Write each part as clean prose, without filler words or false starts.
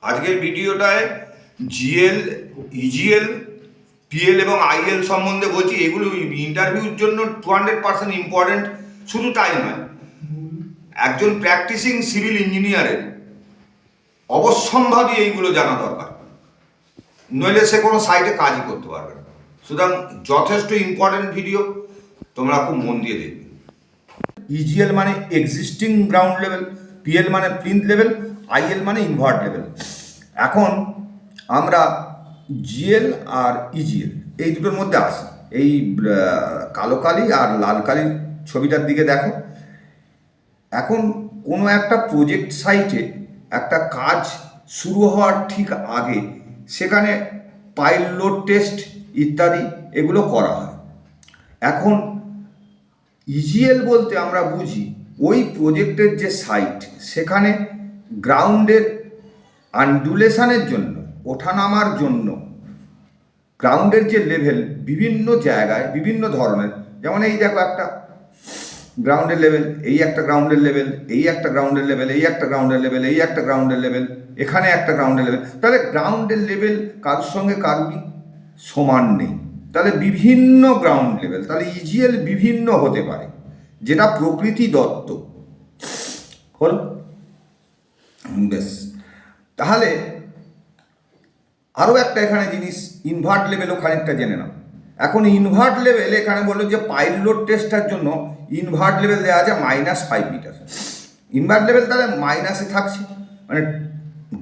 আজকের ভিডিওটায় GL, EGL, PL এবং IL সম্বন্ধে বলছি। এগুলো ইন্টারভিউর জন্য 200% ইম্পর্টেন্ট। শুধু তাই নয়, একজন প্র্যাকটিসিং সিভিল ইঞ্জিনিয়ারের অবশ্যম্ভাবী এইগুলো জানা দরকার, নইলে সে কোনো সাইটে কাজই করতে পারবে না। সুতরাং যথেষ্ট ইম্পর্টেন্ট ভিডিও, তোমরা খুব মন দিয়ে দেখবে। ইজিএল মানে এক্সিস্টিং গ্রাউন্ড লেভেল, পিএল মানে প্লিন্থ লেভেল, আইএল মানে ইনভার্ট লেভেল। এখন আমরা জিএল আর ইজিএল এই দুটোর মধ্যে আসি। এই কালো কালি আর লাল কালির ছবিটার দিকে দেখো। এখন কোনো একটা প্রজেক্ট সাইটে একটা কাজ শুরু হওয়ার ঠিক আগে সেখানে পাইল লোড টেস্ট ইত্যাদি এগুলো করা হয়। এখন ইজিএল বলতে আমরা বুঝি ওই প্রজেক্টের যে সাইট, সেখানে গ্রাউন্ডের আন্ডুলেশনের জন্য, ওঠানামার জন্য গ্রাউন্ডের যে লেভেল বিভিন্ন জায়গায় বিভিন্ন ধরনের, যেমন এই দেখো একটা গ্রাউন্ডের লেভেল, এই একটা গ্রাউন্ডের লেভেল, এই একটা গ্রাউন্ডের লেভেল, এই একটা গ্রাউন্ডের লেভেল, এই একটা গ্রাউন্ডের লেভেল, এখানে একটা গ্রাউন্ডের লেভেল। তাহলে গ্রাউন্ডের লেভেল কারোর সঙ্গে কারোরই সমান নেই। তাহলে বিভিন্ন গ্রাউন্ড লেভেল, তাহলে ইজিএল বিভিন্ন হতে পারে, যেটা প্রকৃতি দত্ত হল। বেশ, তাহলে আরও একটা এখানে জিনিস, ইনভার্ট লেভেলও খানিকটা জেনে নাও। এখন ইনভার্ট লেভেল এখানে বললো যে পাইল লোড টেস্টার জন্য ইনভার্ট লেভেল দেওয়া আছে -5 মিটার। ইনভার্ট লেভেল তাহলে মাইনাসে থাকছে, মানে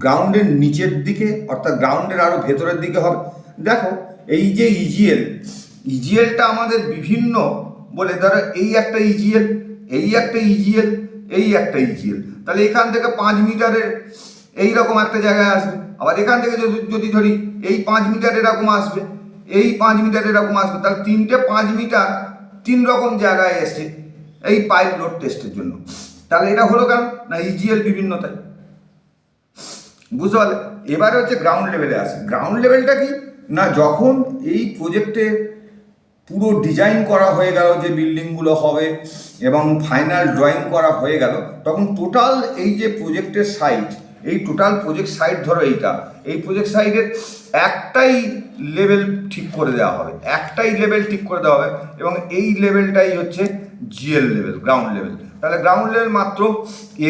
গ্রাউন্ডের নিচের দিকে, অর্থাৎ গ্রাউন্ডের আরও ভেতরের দিকে হবে। দেখো এই যে ইজিএলটা আমাদের বিভিন্ন বলে, ধরো এই একটা ইজিএল, এই একটা ইজিএল, এই একটা ইজিএল, তাহলে এখান থেকে 5 মিটারের এইরকম একটা জায়গায় আসবে। আবার এখান থেকে যদি ধরি এই 5 মিটার এরকম আসবে, এই 5 মিটার এরকম আসবে, তাহলে 3টে 5 মিটার 3 রকম জায়গায় এসছে এই পাইপ লোড টেস্টের জন্য। তাহলে এটা হলো কেন না ইজিএল বিভিন্নতায়, বুঝতে পারলে? এবারে হচ্ছে গ্রাউন্ড লেভেলে আসে। গ্রাউন্ড লেভেলটা কি না, যখন এই প্রজেক্টে পুরো ডিজাইন করা হয়ে গেল যে বিল্ডিংগুলো হবে এবং ফাইনাল ড্রয়িং করা হয়ে গেল, তখন টোটাল এই যে প্রজেক্টের সাইট, এই টোটাল প্রজেক্ট সাইট, ধরো এই প্রজেক্ট সাইটের একটাই লেভেল ঠিক করে দেওয়া হবে, একটাই লেভেল ঠিক করে দেওয়া হবে, এবং এই লেভেলটাই হচ্ছে জিএল লেভেল, গ্রাউন্ড লেভেল। তাহলে গ্রাউন্ড লেভেল মাত্র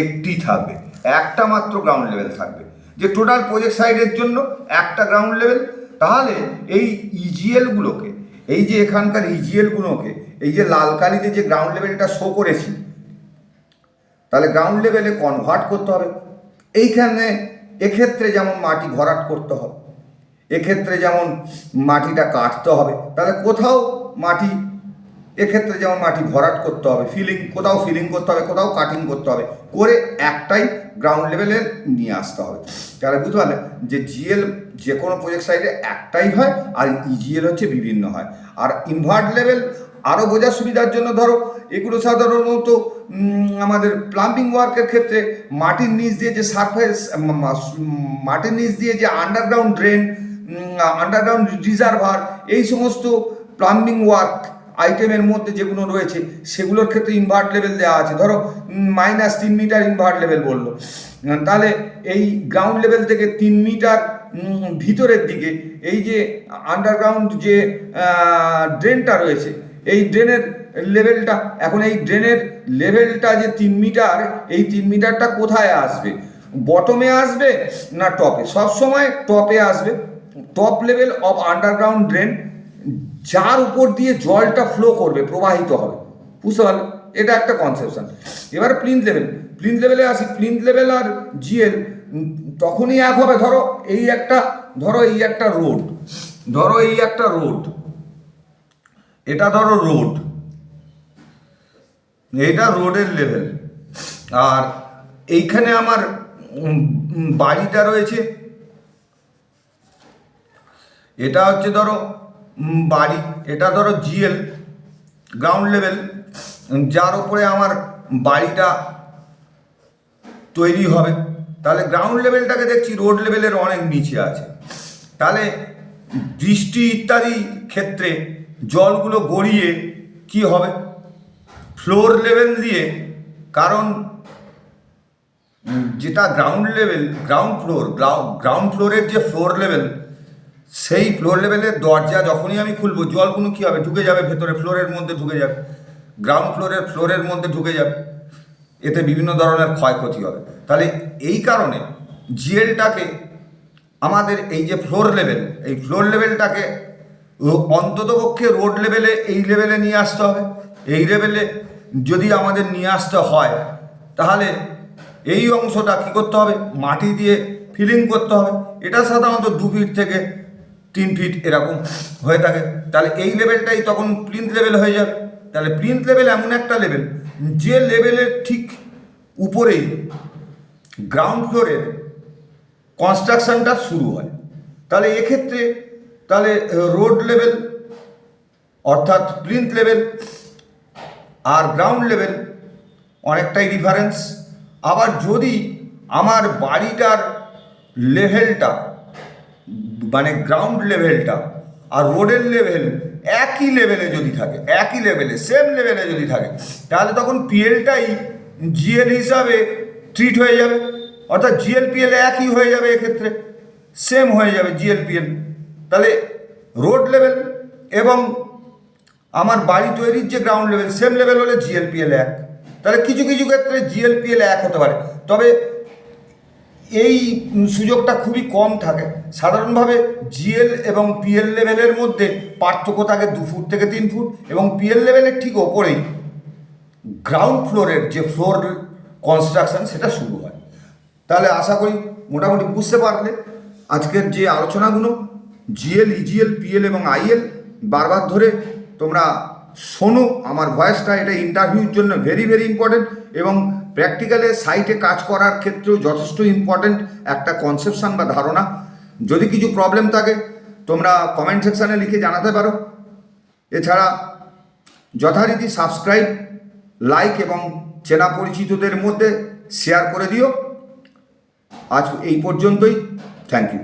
একটি থাকবে, একটা মাত্র গ্রাউন্ড লেভেল থাকবে, যে টোটাল প্রজেক্ট সাইটের জন্য একটা গ্রাউন্ড লেভেল। তাহলে এই ইজিএলগুলোকে, এই যে এখানকার ইজিএলগুলোকে, এই যে লাল কালিতে যে গ্রাউন্ড লেভেলটা শো করেছি, তাহলে গ্রাউন্ড লেভেলে কনভার্ট করতে হবে। এইখানে এক্ষেত্রে যেমন মাটি ভরাট করতে হবে, এক্ষেত্রে যেমন মাটিটা কাটতে হবে, তাহলে কোথাও মাটি, এক্ষেত্রে যেমন মাটি ভরাট করতে হবে, কোথাও ফিলিং করতে হবে, কোথাও কাটিং করতে হবে, করে একটাই গ্রাউন্ড লেভেলে নিয়ে আসতে হবে। তাহলে বুঝতে পারলে যে জিএল যে কোনো প্রজেক্ট সাইডে একটাই হয়, আর ইজিএল হচ্ছে বিভিন্ন হয়। আর ইনভার্ট লেভেল আরও বোঝার সুবিধার জন্য, ধরো এগুলো সাধারণত আমাদের প্লাম্বিং ওয়ার্কের ক্ষেত্রে মাটির নিচ দিয়ে যে সারফেস, মাটির নিচ দিয়ে যে আন্ডারগ্রাউন্ড ড্রেন, আন্ডারগ্রাউন্ড রিজার্ভার, এই সমস্ত প্লাম্বিং ওয়ার্ক আইটেমের মধ্যে যেগুলো রয়েছে সেগুলোর ক্ষেত্রে ইনভার্ট লেভেল দেওয়া আছে। ধরো -3 মিটার ইনভার্ট লেভেল বললো, তাহলে এই গ্রাউন্ড লেভেল থেকে 3 মিটার ভিতরের দিকে এই যে আন্ডারগ্রাউন্ড যে ড্রেনটা রয়েছে, এই ড্রেনের লেভেলটা, এখন এই ড্রেনের লেভেলটা যে 3 মিটার, এই 3 মিটারটা কোথায় আসবে? বটমে আসবে না টপে? সবসময় টপে আসবে। Top level of underground drain, যার উপর দিয়ে জলটা ফ্লো করবে, প্রবাহিত হবে, বুঝতে পারলে? এটা একটা কনসেপশন। এবার প্লিন্থ লেভেলে আসি। প্লিন্থ লেভেল আর জিএল তখনই এক হবে, ধরো এই একটা রোড, এটা ধরো রোড, এটা রোডের লেভেল, আর এইখানে আমার বাড়িটা রয়েছে, এটা হচ্ছে ধরো বাড়ি, এটা ধরো জিএল গ্রাউন্ড লেভেল, যার উপরে আমার বাড়িটা তৈরি হবে। তাহলে গ্রাউন্ড লেভেলটাকে দেখছি রোড লেভেলের অনেক নিচে আছে। তাহলে বৃষ্টি ইত্যাদি ক্ষেত্রে জলগুলো গড়িয়ে কি হবে? ফ্লোর লেভেল দিয়ে, কারণ যেটা গ্রাউন্ড লেভেল, গ্রাউন্ড ফ্লোরের যে ফ্লোর লেভেল, সেই ফ্লোর লেভেলের দরজা যখনই আমি খুলবো জলগুলো কী হবে, ঢুকে যাবে ভেতরে, ফ্লোরের মধ্যে ঢুকে যাবে, গ্রাউন্ড ফ্লোরের মধ্যে ঢুকে যাবে, এতে বিভিন্ন ধরনের ক্ষয়ক্ষতি হবে। তাহলে এই কারণে জিএলটাকে আমাদের এই যে ফ্লোর লেভেল, এই ফ্লোর লেভেলটাকে অন্ততপক্ষে রোড লেভেলে এই লেভেলে নিয়ে আসতে হবে। এই লেভেলে যদি আমাদের নিয়ে আসতে হয় তাহলে এই অংশটা কী করতে হবে, মাটি দিয়ে ফিলিং করতে হবে। এটা সাধারণত 2 ফিট থেকে 3 ফিট এরকম হয়ে থাকে। তাহলে এই লেভেলটাই তখন প্লিন্থ লেভেল হয়ে যাবে। তাহলে প্লিন্থ লেভেল এমন একটা লেভেল যে লেভেলের ঠিক উপরেই গ্রাউন্ড ফ্লোরের কনস্ট্রাকশনটা শুরু হয়। তাহলে এক্ষেত্রে তাহলে রোড লেভেল অর্থাৎ প্লিন্থ লেভেল আর গ্রাউন্ড লেভেল অনেকটাই ডিফারেন্স। আবার যদি আমার বাড়িটার লেভেলটা মানে গ্রাউন্ড লেভেলটা আর রোডের লেভেল একই লেভেলে যদি থাকে, একই লেভেলে সেম লেভেলে যদি থাকে, তাহলে তখন পিএলটাই জিএল হিসাবে ট্রিট হয়ে যাবে। অর্থাৎ জিএল পিএল একই হয়ে যাবে, এক্ষেত্রে সেম হয়ে যাবে জিএল পিএল। তাহলে রোড লেভেল এবং আমার বাড়ি তৈরির যে গ্রাউন্ড লেভেল সেম লেভেল হলে জিএল পিএল এক। তাহলে কিছু কিছু ক্ষেত্রে জিএল পিএল এক হতে পারে, তবে এই সুযোগটা খুবই কম থাকে। সাধারণভাবে জিএল এবং পিএল লেভেলের মধ্যে পার্থক্য থাকে 2 ফুট থেকে 3 ফুট, এবং পিএল লেভেলের ঠিক ওপরেই গ্রাউন্ড ফ্লোরের যে ফ্লোর কনস্ট্রাকশন সেটা শুরু হয়। তাহলে আশা করি মোটামুটি বুঝতে পারলে আজকের যে আলোচনাগুলো জিএল, ইজিএল, পিএল এবং আইএল বারবার ধরে তোমরা শোনো আমার ভয়েসটা। এটা ইন্টারভিউর জন্য ভেরি ভেরি ইম্পর্টেন্ট এবং প্র্যাকটিক্যালে সাইটে কাজ করার ক্ষেত্রেও যথেষ্ট ইম্পর্টেন্ট একটা কনসেপশন বা ধারণা। যদি কিছু প্রবলেম থাকে তোমরা কমেন্ট সেকশানে লিখে জানাতে পারো। এছাড়া যথারীতি সাবস্ক্রাইব, লাইক এবং চেনা পরিচিতদের মধ্যে শেয়ার করে দিও। আজ এই পর্যন্তই। Thank you.